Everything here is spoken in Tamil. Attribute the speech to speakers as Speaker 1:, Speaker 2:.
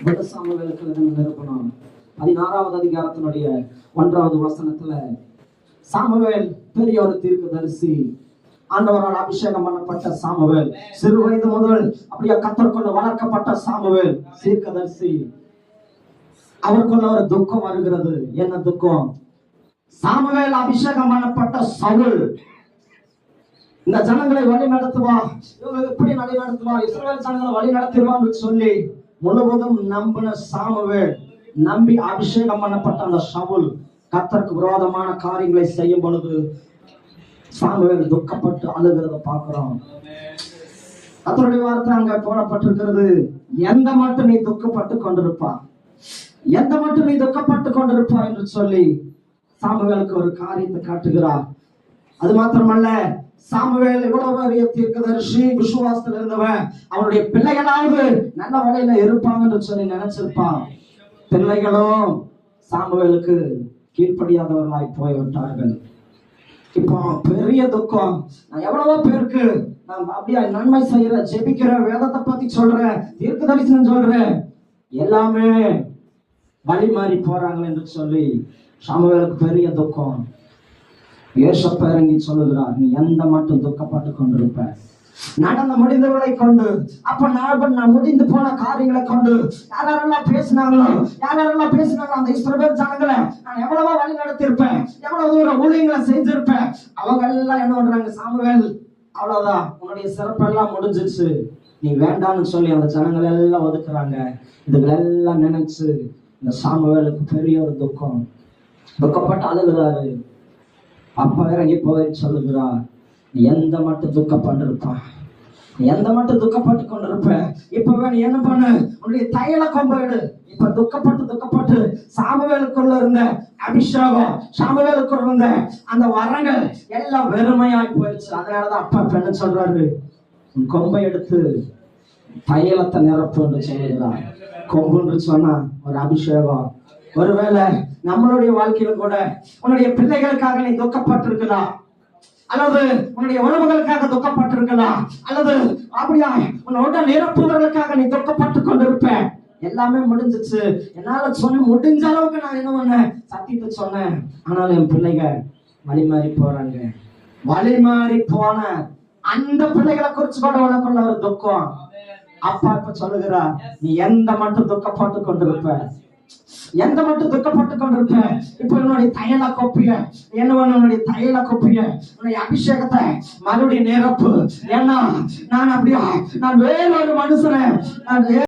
Speaker 1: சாமுவேலுக்கு நிரூபணம் 16வது அதிகாரத்தினுடைய 1வது வசனத்துல, சாமுவேல் பெரிய ஒரு தீர்க்கதரிசி, ஆண்டவரால் அபிஷேகம் பண்ணப்பட்ட சாமுவேல், சிறு வயது முதல் அப்படியே கத்தருக்குள்ள வளர்க்கப்பட்ட சாமுவேல் தீர்க்கதரிசி. அவருக்குள்ள ஒரு துக்கம் வருகிறது. என்ன துக்கம்? சாமுவேல் அபிஷேகம் பண்ணப்பட்ட சவுல் இந்த ஜனங்களை வழி நடத்துவா, இவங்க எப்படி வழி நடத்துவா, இஸ்ரவேல் ஜனங்களை வழி நடத்திடுவான்னு சொல்லி முழுவதும் நம்பின சாமுவேல், நம்பி அபிஷேகம் பண்ணப்பட்ட அந்த சவுல் கர்த்தருக்கு விரோதமான காரியங்களை செய்யும் பொழுது சாமுவேல் துக்கப்பட்டு அழுகிறத பார்க்கிறோம். கர்த்தருடைய வார்த்தை அங்க போடப்பட்டிருக்கிறது, எந்த மட்டும் நீ துக்கப்பட்டு கொண்டிருப்பா, எந்த மட்டும் நீ துக்கப்பட்டு கொண்டிருப்பா என்று சொல்லி சாமுவேலுக்கு ஒரு காரியத்தை காட்டுகிறார். அது மாத்திரமல்ல, சாமுவேல் இவ்வளவு பெரிய தீர்க்கதரிசி, விசுவாசத்தில் இருந்தவன், அவனுடைய பிள்ளைகளாவது நல்ல வழியில இருப்பாங்கன்னு சொல்லி நினைச்சிருப்பான். பிள்ளைகளும் சாமுவேலுக்கு கீழ்ப்படியாதவர்களாய் போய்விட்டார்கள். இப்போ பெரிய துக்கம். நான் எவ்வளவோ பேருக்கு நான் அப்படியே நன்மை செய்யற, ஜெபிக்கிற, வேதத்தை பத்தி சொல்றேன், தீர்க்க தரிசனம் சொல்றேன், எல்லாமே வழி மாறி போறாங்க என்று சொல்லி சாமுவேலுக்கு பெரிய துக்கம். ஏசப்பா இறங்கி சொல்லுகிறார், நீ எந்த மட்டும் துக்கப்பட்டு கொண்டிருப்ப, நடந்த முடிந்தவர்களை கொண்டு, அப்ப நான் முடிந்து போன காரியங்களை கொண்டு யாரெல்லாம் பேசினாங்களோ அந்த இஸ்ரவேல் ஜனங்களை நான் எவ்வளவோ வழி நடத்திருப்பேன், எவ்வளவு தூரம் ஊழியங்களை செஞ்சிருப்பேன், அவங்க எல்லாம் என்ன பண்றாங்க, சாமுவேல் அவ்வளவுதான், உன்னுடைய சிறப்பெல்லாம் முடிஞ்சிச்சு, நீ வேண்டான்னு சொல்லி அந்த ஜனங்களை எல்லாம் ஒதுக்குறாங்க. இதுகளெல்லாம் நினைச்சு இந்த சாமுவேலுக்கு பெரிய ஒரு துக்கம், துக்கப்பட்டு அழுகிறாரு. அப்பா இறங்கி போய் சொல்லுகிறார், நீ எந்த மட்டும் துக்கப்பட்டிருப்ப, நீ எந்த மட்டும் துக்கப்பட்டு கொண்டிருப்ப, இப்ப நீ என்ன பண்ணு, உன்னுடைய தைல கொம்ப எடு. இப்ப துக்கப்பட்டு சாமுவேலுக்குள்ள இருந்த அபிஷேகம், சாமுவேலுக்குள்ள இருந்த அந்த வரங்கள் எல்லாம் வெறுமையாய் போயிடுச்சு. அதனாலதான் அப்பா என்ன சொல்றாரு, உன் கொம்பை எடுத்து தைலத்தை நிரப்பு என்று சொல்லுகிறார். கொம்புன்னு சொன்னா ஒரு அபிஷேகம். ஒருவேளை நம்மளுடைய வாழ்க்கையில கூட உன்னுடைய பிள்ளைகளுக்காக நீ துக்கப்பட்டிருக்கலாம், அல்லது உன்னுடைய உறவுகளுக்காக துக்கப்பட்டிருக்கலாம், அல்லது அப்படியா உன்னோட நிரப்புவர்களுக்காக நீ துக்கப்பட்டு கொண்டிருப்ப. எல்லாமே முடிஞ்சிச்சு, என்னால சொன்ன முடிஞ்ச அளவுக்கு நான் என்ன பண்ணேன், சத்தியத்தை சொன்னேன், ஆனாலும் என் பிள்ளைங்க வழி மாறி போறாங்க. வழி மாறி போன அந்த பிள்ளைகளை குறிச்சு கூட உனக்குள்ள ஒரு துக்கம். அப்பா இப்ப சொல்லுகிறார், நீ எந்த மட்டும் துக்கப்பட்டு கொண்டிருப்ப, எந்த மட்டும் துக்கப்பட்டு கொண்டிருப்ப, இப்ப என்னுடைய தைல கொப்பிய, என்னுடைய தைல கொப்பிய, உன்னுடைய அபிஷேகத்தை மறுபடியும் நிரப்பு. ஏன்னா நான் அப்படியா, நான் வேறொரு மனுஷனை, நான்